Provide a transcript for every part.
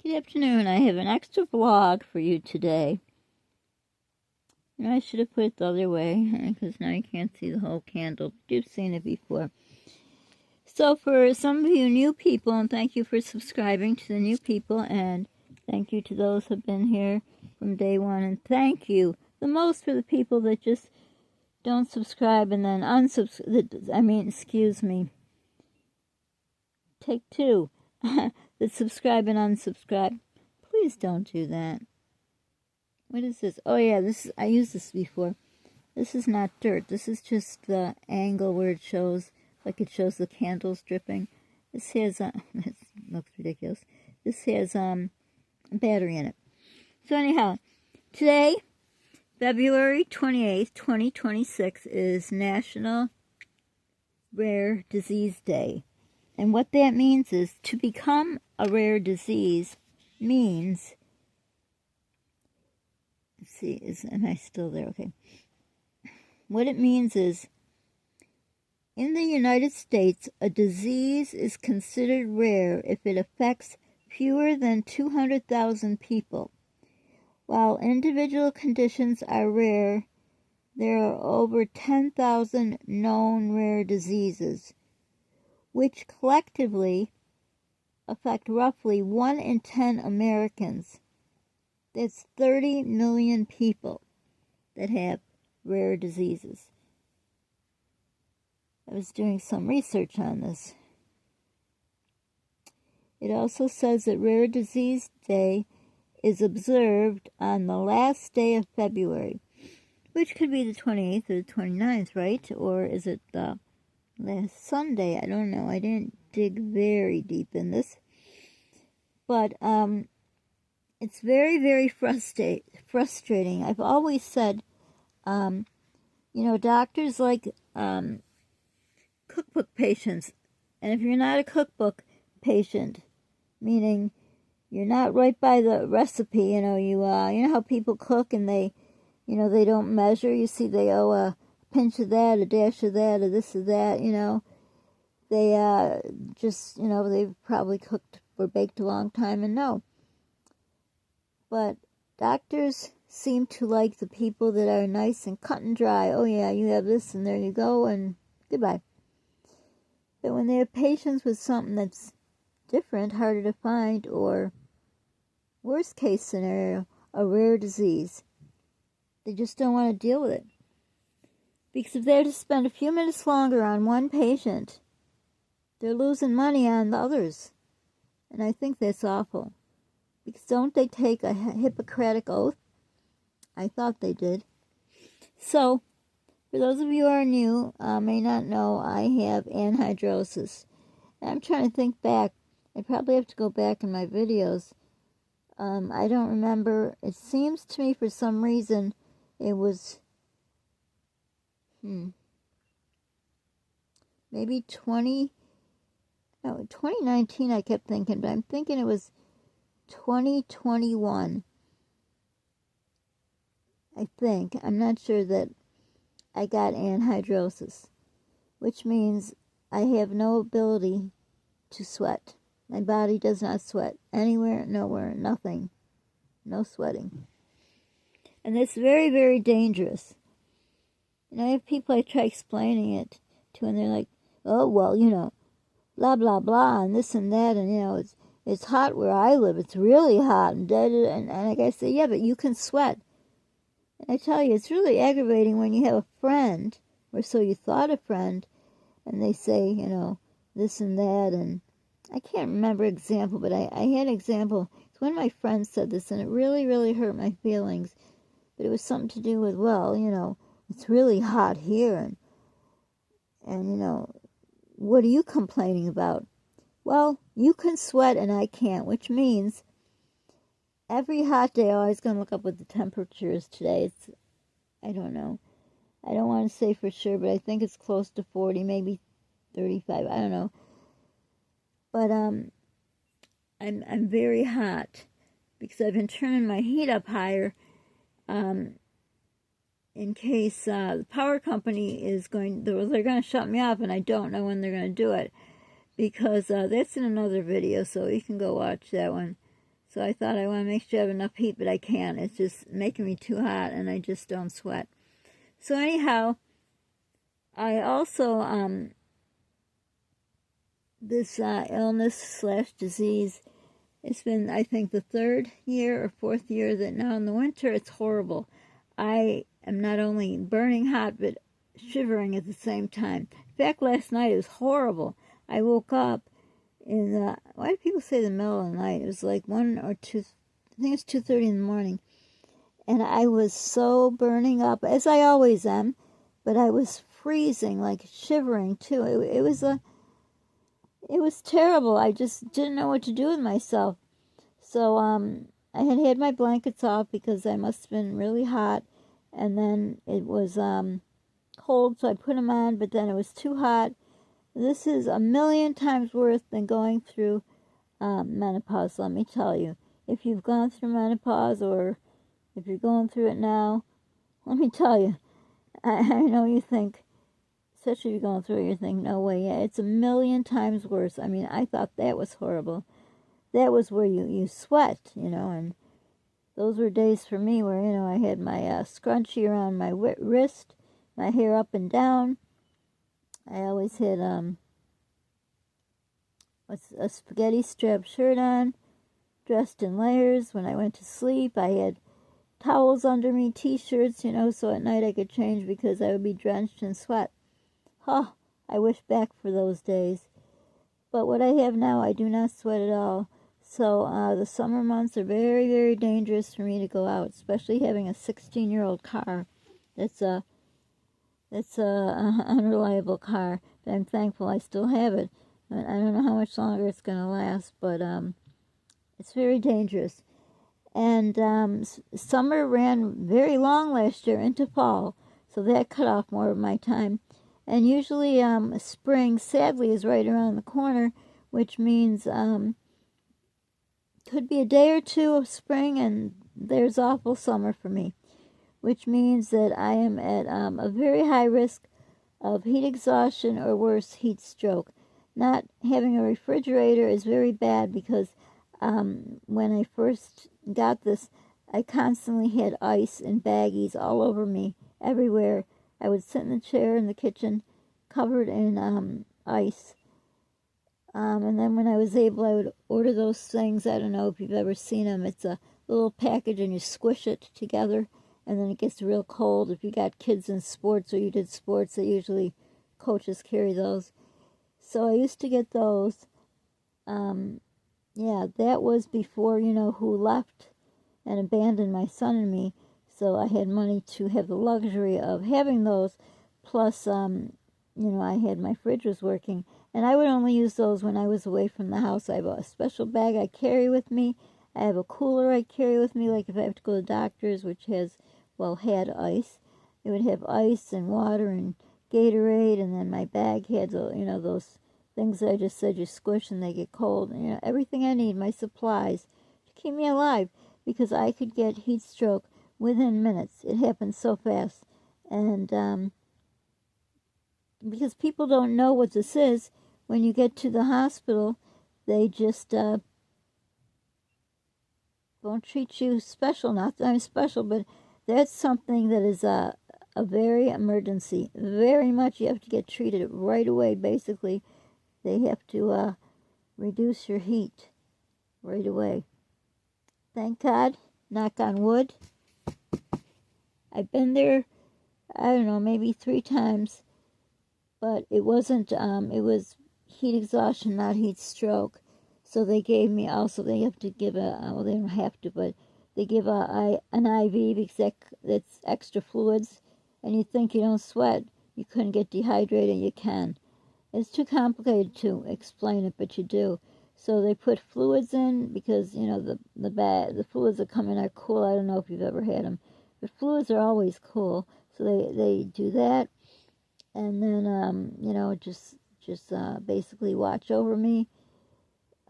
Good afternoon. I have an extra vlog for you today. And I should have put it the other way because now you can't see the whole candle. You've seen it before. So for some of you new people, and thank you for subscribing to the new people, and thank you to those who have been here from day one, and thank you the most for the people that just don't subscribe and then excuse me. Take two. That subscribe and unsubscribe. Please don't do that. What is this? Oh yeah, I used this before. This is not dirt. This is just the angle where it shows, like it shows the candles dripping. This has, this looks ridiculous. This has a battery in it. So anyhow, today, February 28th, 2026 is National Rare Disease Day. And what that means is to become a rare disease means, let's see, am I still there? Okay. What it means is, in the United States, a disease is considered rare if it affects fewer than 200,000 people. While individual conditions are rare, there are over 10,000 known rare diseases, which collectively affect roughly 1 in 10 Americans. That's 30 million people that have rare diseases. I was doing some research on this. It also says that Rare Disease Day is observed on the last day of February, which could be the 28th or the 29th, right? Or is it the last Sunday? I don't know. I didn't dig very deep in this. But it's very, very frustrating. I've always said, doctors like cookbook patients. And if you're not a cookbook patient, meaning you're not right by the recipe, you know how people cook and they don't measure. You see, they owe a pinch of that, a dash of that, or this or that, They they've probably cooked or baked a long time and know. But doctors seem to like the people that are nice and cut and dry. Oh yeah, you have this and there you go and goodbye. But when they have patients with something that's different, harder to find, or worst case scenario, a rare disease, they just don't want to deal with it. Because if they're to spend a few minutes longer on one patient, they're losing money on the others. And I think that's awful. Because don't they take a Hippocratic oath? I thought they did. So, for those of you who are new, may not know, I have anhidrosis. And I'm trying to think back. I probably have to go back in my videos. I don't remember. It seems to me for some reason it was, maybe 2019 I kept thinking, but I'm thinking it was 2021. I think. I'm not sure that I got anhidrosis, which means I have no ability to sweat. My body does not sweat anywhere, nowhere, nothing. No sweating. And that's very, very dangerous. And I have people I try explaining it to, and they're like, oh, well, blah, blah, blah, and this and that, and, it's hot where I live. It's really hot, and like I say, yeah, but you can sweat. And I tell you, it's really aggravating when you have a friend, or so you thought a friend, and they say, this and that, and I can't remember example, but I had an example. One of my friends said this, and it really, really hurt my feelings. But it was something to do with, well, it's really hot here, and what are you complaining about? Well, you can sweat and I can't, which means every hot day, I was going to look up what the temperature is today. I don't know. I don't want to say for sure, but I think it's close to 40, maybe 35. I don't know. But I'm very hot because I've been turning my heat up higher in case the power company they're going to shut me off, and I don't know when they're going to do it, because that's in another video, so you can go watch that one. So I thought I want to make sure I have enough heat, but I can't. It's just making me too hot, and I just don't sweat. So anyhow, I also, this illness / disease, it's been, I think, the 3rd year or 4th year that now in the winter it's horrible. I am not only burning hot, but shivering at the same time. In fact, last night it was horrible. I woke up in the, why do people say the middle of the night? It was like 1 or 2, I think it's 2:30 in the morning. And I was so burning up, as I always am, but I was freezing, like shivering too. It was terrible. I just didn't know what to do with myself. So I had my blankets off because I must have been really hot, and then it was cold, so I put them on, but then it was too hot. This is a million times worse than going through menopause, let me tell you. If you've gone through menopause, or if you're going through it now, let me tell you, I know you think, especially if you're going through it, you think, no way, yeah, it's a million times worse. I mean, I thought that was horrible. That was where you sweat, and those were days for me where, I had my scrunchie around my wrist, my hair up and down. I always had a spaghetti strap shirt on, dressed in layers. When I went to sleep, I had towels under me, t-shirts, so at night I could change because I would be drenched in sweat. I wish back for those days. But what I have now, I do not sweat at all. So the summer months are very, very dangerous for me to go out, especially having a 16-year-old car. It's a unreliable car, but I'm thankful I still have it. I don't know how much longer it's going to last, but it's very dangerous. And summer ran very long last year into fall, so that cut off more of my time. And usually spring, sadly, is right around the corner, which means could be a day or two of spring, and there's awful summer for me, which means that I am at a very high risk of heat exhaustion, or worse, heat stroke. Not having a refrigerator is very bad because when I first got this, I constantly had ice and baggies all over me, everywhere. I would sit in the chair in the kitchen covered in ice. And then when I was able, I would order those things. I don't know if you've ever seen them. It's a little package and you squish it together, and then it gets real cold. If you got kids in sports or you did sports, they usually, coaches carry those. So I used to get those. Yeah, that was before, who left and abandoned my son and me. So I had money to have the luxury of having those. Plus, I had my fridge was working. And I would only use those when I was away from the house. I have a special bag I carry with me. I have a cooler I carry with me, like if I have to go to the doctor's, which had ice. It would have ice and water and Gatorade, and then my bag had, those things that I just said you squish and they get cold. Everything I need, my supplies, to keep me alive, because I could get heat stroke within minutes. It happens so fast. And because people don't know what this is, when you get to the hospital, they just won't treat you special. Not that I'm special, but that's something that is a very emergency. Very much you have to get treated right away, basically. They have to reduce your heat right away. Thank God, knock on wood. I've been there, I don't know, maybe 3 times, but it wasn't, it was heat exhaustion, not heat stroke. So they gave me also, they have to give well, they don't have to, but they give an IV because that's extra fluids. And you think you don't sweat, you couldn't get dehydrated, you can. It's too complicated to explain it, but you do. So they put fluids in because, the fluids that come in are cool. I don't know if you've ever had them, but fluids are always cool. So they do that, and then, just basically watch over me.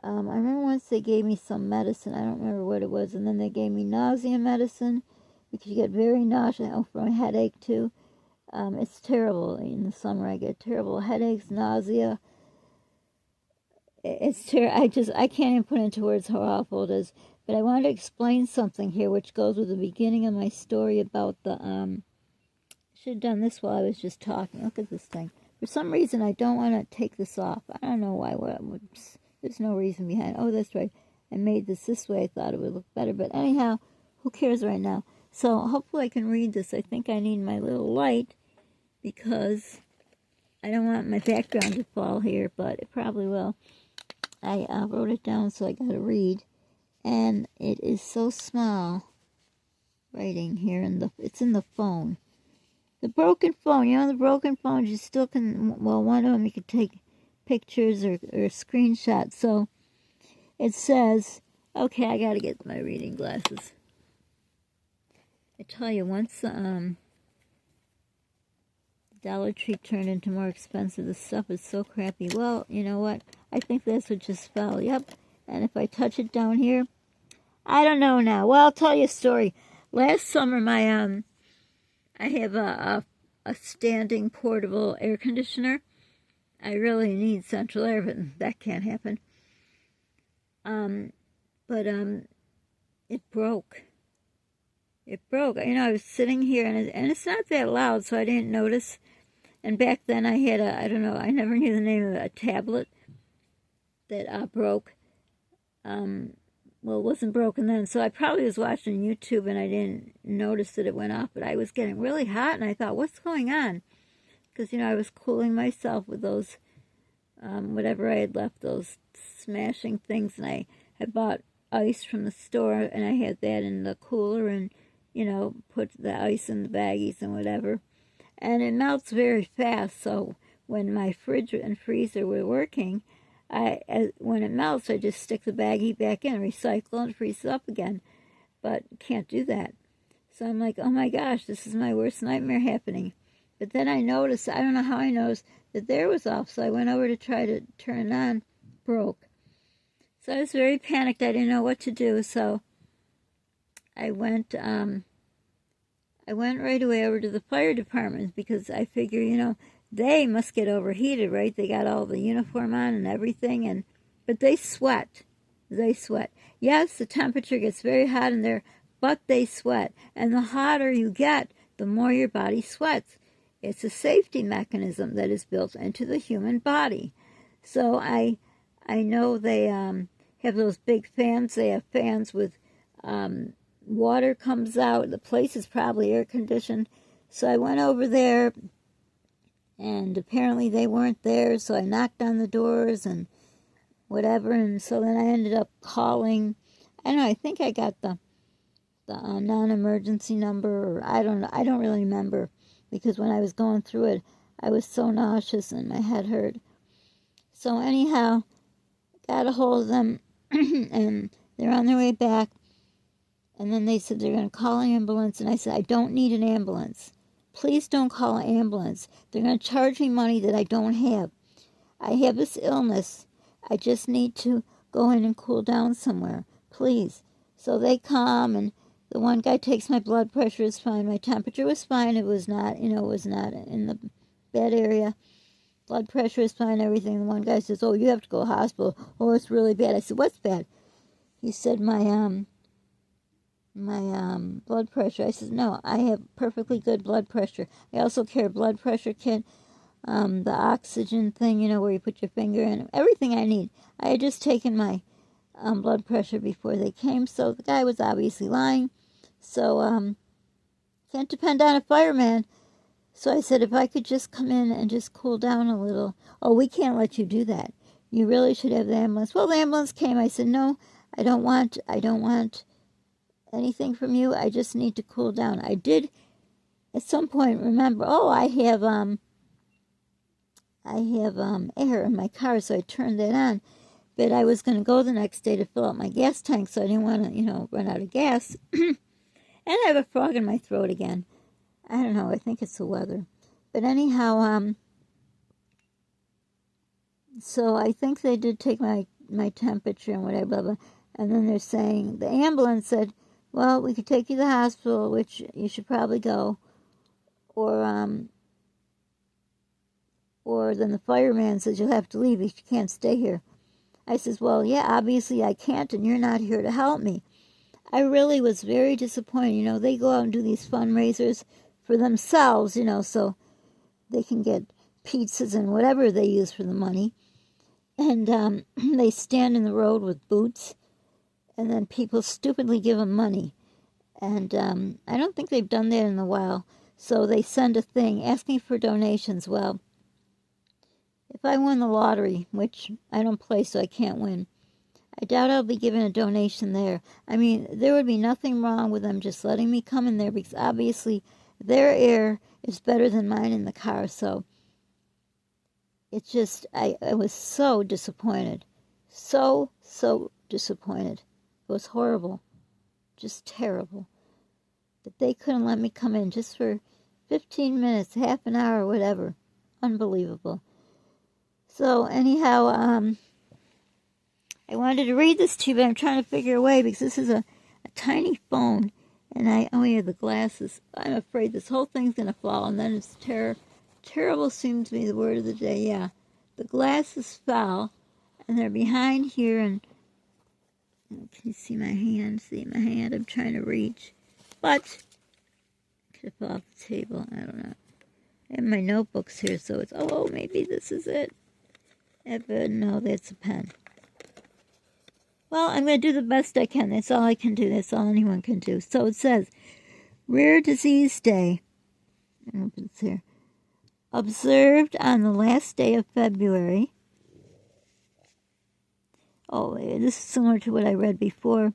I remember once they gave me some medicine. I don't remember what it was. And then they gave me nausea medicine because you get very nauseous from a headache too. It's terrible. In the summer I get terrible headaches, nausea. It's terrible. I can't even put into words how awful it is. But I want to explain something here, which goes with the beginning of my story about the, should have done this while I was just talking. Look at this thing. For some reason, I don't want to take this off. I don't know why. There's no reason behind it. Oh, that's right. I made this way. I thought it would look better. But anyhow, who cares right now? So hopefully I can read this. I think I need my little light because I don't want my background to fall here, but it probably will. I wrote it down, so I got to read. And it is so small writing here. It's in the phone. The broken phone, the broken phones, you still can, well, one of them you could take pictures or screenshots. So it says, okay, I got to get my reading glasses. I tell you, once Dollar Tree turned into more expensive, the stuff is so crappy. Well, you know what? I think that's what just fell. Yep. And if I touch it down here, I don't know now. Well, I'll tell you a story. Last summer, I have a standing portable air conditioner. I really need central air, but that can't happen. But it broke. It broke. I was sitting here, and it's not that loud, so I didn't notice. And back then I had I don't know, I never knew the name of a tablet that broke. Well, it wasn't broken then, so I probably was watching YouTube and I didn't notice that it went off, but I was getting really hot and I thought, what's going on? Because, I was cooling myself with those, whatever I had left, those smashing things, and I had bought ice from the store and I had that in the cooler and, put the ice in the baggies and whatever. And it melts very fast, so when my fridge and freezer were working, when it melts, I just stick the baggie back in, recycle, and freeze it up again. But can't do that. So I'm like, oh my gosh, this is my worst nightmare happening. But then I noticed, I don't know how I noticed, that there was off. So I went over to try to turn it on, broke. So I was very panicked. I didn't know what to do. So I went right away over to the fire department because I figure, they must get overheated, right? They got all the uniform on and everything, but they sweat. They sweat. Yes, the temperature gets very hot in there, but they sweat. And the hotter you get, the more your body sweats. It's a safety mechanism that is built into the human body. So I know they have those big fans. They have fans with water comes out. The place is probably air conditioned. So I went over there, and apparently they weren't there, so I knocked on the doors and whatever, and so then I ended up calling. I don't know, I think I got the non-emergency number, or I don't know, I don't really remember, because when I was going through it, I was so nauseous and my head hurt. So anyhow, got a hold of them, and they're on their way back, and then they said they're going to call an ambulance, and I said, I don't need an ambulance. Please don't call an ambulance. They're going to charge me money that I don't have. I have this illness. I just need to go in and cool down somewhere. Please. So they come, and the one guy takes my blood pressure. Is fine. My temperature was fine. It was not, it was not in the bad area. Blood pressure is fine, everything. The one guy says, oh, you have to go to the hospital. Oh, it's really bad. I said, what's bad? He said, my blood pressure. I said, no, I have perfectly good blood pressure. I also carry a blood pressure kit, the oxygen thing, where you put your finger in, everything I need. I had just taken my blood pressure before they came, so the guy was obviously lying. So, can't depend on a fireman. So I said, if I could just come in and just cool down a little. Oh, we can't let you do that. You really should have the ambulance. Well, the ambulance came. I said, no, I don't want anything from you. I just need to cool down. I did at some point remember, oh, I have air in my car, so I turned that on. But I was going to go the next day to fill up my gas tank, so I didn't want to, run out of gas. And I have a frog in my throat again. I don't know, I think it's the weather. But anyhow, so I think they did take my temperature and whatever, blah, blah. And then they're saying, the ambulance said, well, we could take you to the hospital, which you should probably go. Or then the fireman says, you'll have to leave, you can't stay here. I says, well, yeah, obviously I can't, and you're not here to help me. I really was very disappointed. You know, they go out and do these fundraisers for themselves, you know, so they can get pizzas and whatever they use for the money. And they stand in the road with boots, and then people stupidly give them money. And I don't think they've done that in a while. So they send a thing asking for donations. Well, if I won the lottery, which I don't play so I can't win, I doubt I'll be given a donation there. I mean, there would be nothing wrong with them just letting me come in there because obviously their air is better than mine in the car. So it's just, I was so disappointed. So disappointed. It was horrible. Just terrible. But they couldn't let me come in just for 15 minutes, half an hour, whatever. Unbelievable. So anyhow, I wanted to read this to you, but I'm trying to figure a way because this is a tiny phone, and I only have the glasses. I'm afraid this whole thing's going to fall, and then it's terrible seems to be the word of the day. Yeah, the glasses fell, and they're behind here, and can you see my hand? See my hand? I'm trying to reach, but it could fall off the table. I don't know. I have my notebooks here, so it's, oh, maybe this is it. But no, that's a pen. Well, I'm going to do the best I can. That's all I can do. That's all anyone can do. So it says, Rare Disease Day. I don't know if it's here. Observed on the last day of February. Oh, this is similar to what I read before.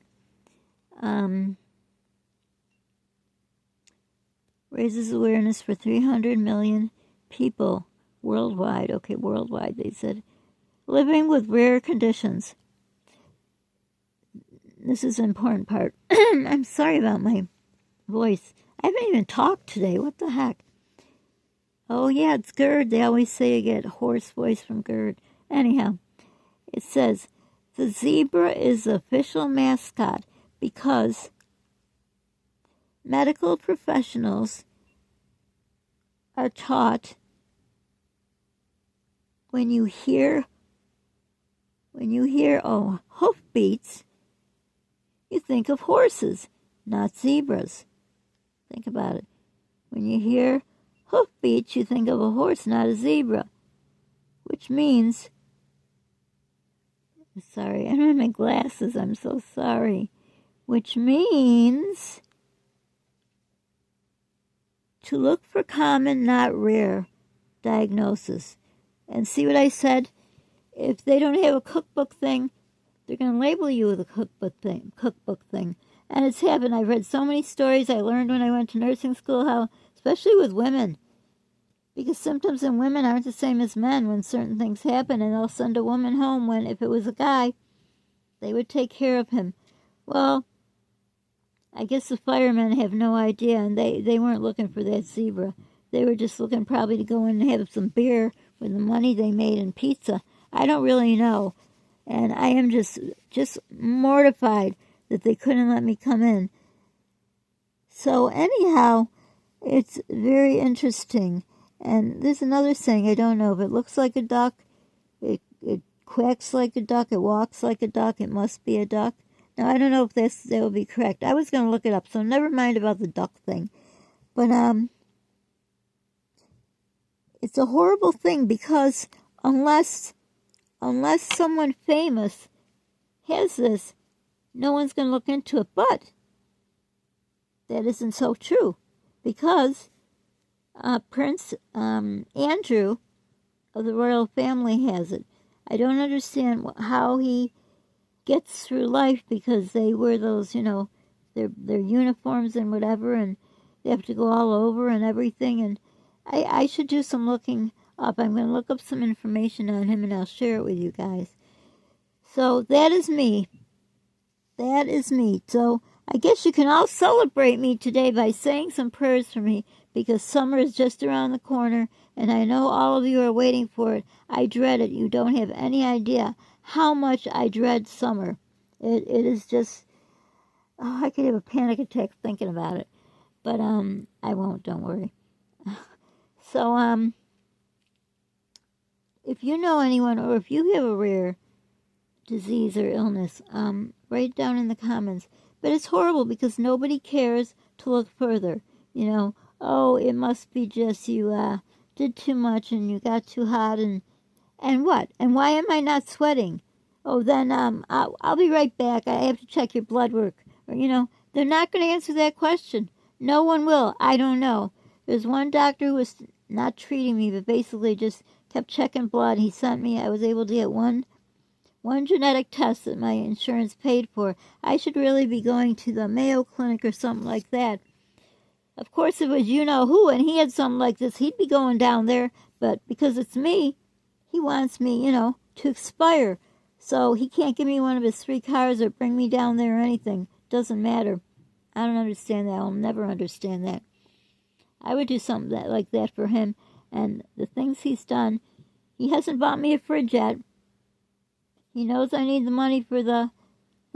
Raises awareness for 300 million people worldwide. Okay, worldwide, they said. Living with rare conditions. This is an important part. I'm sorry about my voice. I haven't even talked today. What the heck? Oh, yeah, it's GERD. They always say you get hoarse voice from GERD. Anyhow, it says, the zebra is the official mascot because medical professionals are taught when you hear hoofbeats, you think of horses, not zebras. Think about it. When you hear hoofbeats, you think of a horse, not a zebra. Which means, sorry, I don't have my glasses, I'm so sorry. Which means to look for common, not rare diagnosis. And see what I said? If they don't have a cookbook thing, they're going to label you with a cookbook thing. And it's happened. I've read so many stories I learned when I went to nursing school, how, especially with women, because symptoms in women aren't the same as men when certain things happen, and they'll send a woman home when, if it was a guy, they would take care of him. Well, I guess the firemen have no idea, and they weren't looking for that zebra. They were just looking probably to go in and have some beer with the money they made in pizza. I don't really know. And I am just mortified that they couldn't let me come in. So anyhow, it's very interesting. And there's another saying, I don't know, if it looks like a duck, it quacks like a duck, it walks like a duck, it must be a duck. Now, I don't know if that will be correct. I was going to look it up, so never mind about the duck thing. But it's a horrible thing because unless someone famous has this, no one's going to look into it. But that isn't so true because Prince Andrew of the royal family has it. I don't understand how he gets through life because they wear those, their uniforms and whatever, and they have to go all over and everything. And I should do some looking up. I'm going to look up some information on him and I'll share it with you guys. So that is me. That is me. So I guess you can all celebrate me today by saying some prayers for me because summer is just around the corner and I know all of you are waiting for it. I dread it. You don't have any idea how much I dread summer. It is just, I could have a panic attack thinking about it. But I won't, don't worry. So if you know anyone or if you have a rare disease or illness, write it down in the comments But it's horrible because nobody cares to look further. You know, oh, it must be just you did too much and you got too hot and what? And why am I not sweating? Oh, then I'll be right back. I have to check your blood work. Or, you know, they're not going to answer that question. No one will. I don't know. There's one doctor who was not treating me, but basically just kept checking blood. He sent me, I was able to get one genetic test that my insurance paid for. I should really be going to the Mayo Clinic or something like that. Of course, if it was you-know-who and he had something like this, he'd be going down there. But because it's me, he wants me, to expire. So he can't give me one of his 3 cars or bring me down there or anything. Doesn't matter. I don't understand that. I'll never understand that. I would do something like that for him. And the things he's done, he hasn't bought me a fridge yet. He knows I need the money for the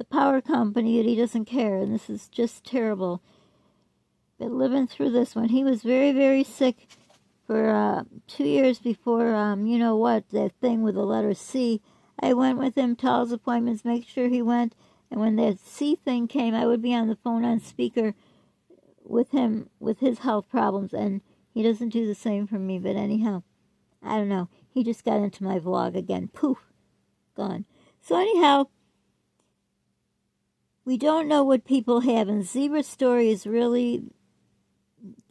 power company, and he doesn't care. And this is just terrible. But living through this one, he was very, very sick for 2 years before, that thing with the letter C. I went with him to all his appointments, make sure he went. And when that C thing came, I would be on the phone on speaker with him with his health problems. And he doesn't do the same for me. But anyhow, I don't know. He just got into my vlog again. Poof. Gone. So anyhow, we don't know what people have. And Zebra's story is really,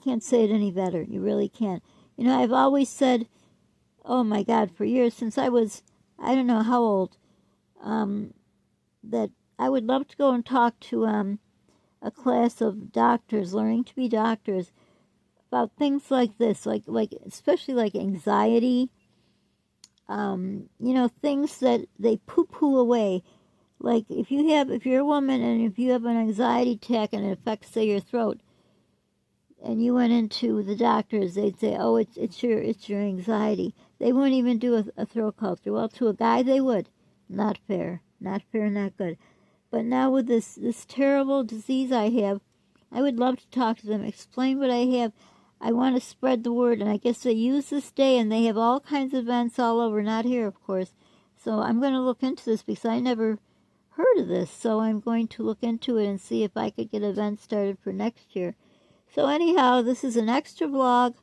can't say it any better. You really can't. I've always said, oh my God, for years, since I was, I don't know how old, that I would love to go and talk to a class of doctors, learning to be doctors, about things like this, like especially like anxiety, things that they poo-poo away. Like if you're a woman and if you have an anxiety attack and it affects, say, your throat, and you went into the doctors, they'd say, oh, it's your anxiety. They wouldn't even do a throat culture. Well, to a guy they would. Not fair. Not fair, not good. But now with this terrible disease I have, I would love to talk to them, explain what I have. I want to spread the word, and I guess they use this day, and they have all kinds of events all over, not here, of course. So I'm going to look into this because I never heard of this. So I'm going to look into it and see if I could get events started for next year. So anyhow, this is an extra vlog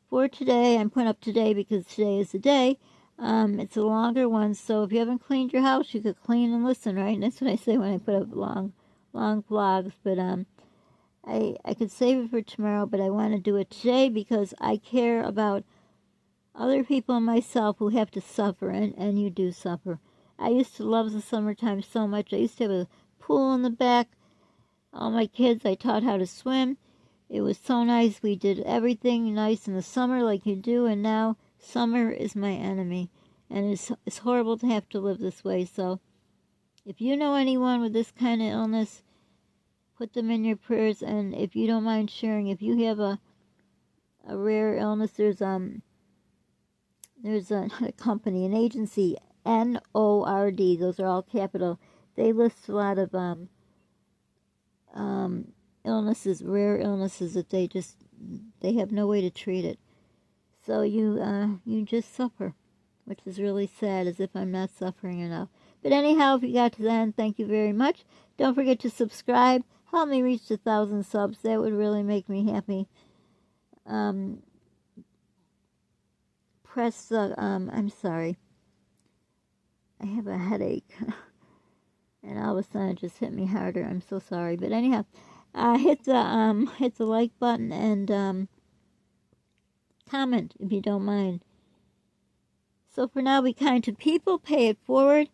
for today. I'm putting up today because today is the day. It's a longer one, so if you haven't cleaned your house, you could clean and listen, right? And that's what I say when I put up long vlogs. But I could save it for tomorrow, but I want to do it today because I care about other people and myself who have to suffer, and you do suffer. I used to love the summertime so much. I used to have a pool in the back. All my kids, I taught how to swim. It was so nice. We did everything nice in the summer like you do, and now summer is my enemy. And it's horrible to have to live this way. So if you know anyone with this kind of illness, put them in your prayers. And if you don't mind sharing, if you have a rare illness, there's a company, an agency, NORD, those are all capital. They list a lot of illnesses, rare illnesses that they have no way to treat it. So you just suffer, which is really sad, as if I'm not suffering enough. But anyhow, if you got to the end, thank you very much. Don't forget to subscribe. Help me reach 1,000 subs. That would really make me happy. Press the, I'm sorry. I have a headache. And all of a sudden it just hit me harder. I'm so sorry. But anyhow, hit the like button and comment if you don't mind. So for now, be kind to people, pay it forward,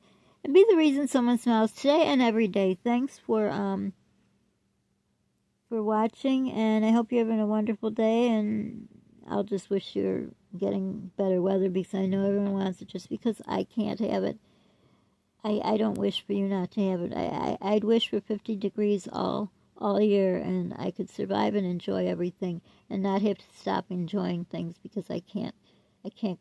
and be the reason someone smiles today and every day. Thanks for watching, and I hope you're having a wonderful day, and I'll just wish you're getting better weather because I know everyone wants it. Just because I can't have it, I don't wish for you not to have it. I'd wish for 50 degrees all year, and I could survive and enjoy everything and not have to stop enjoying things because I can't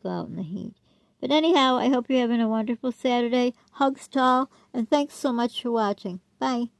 go out in the heat. But anyhow, I hope you're having a wonderful Saturday. Hugs to all, and thanks so much for watching. Bye.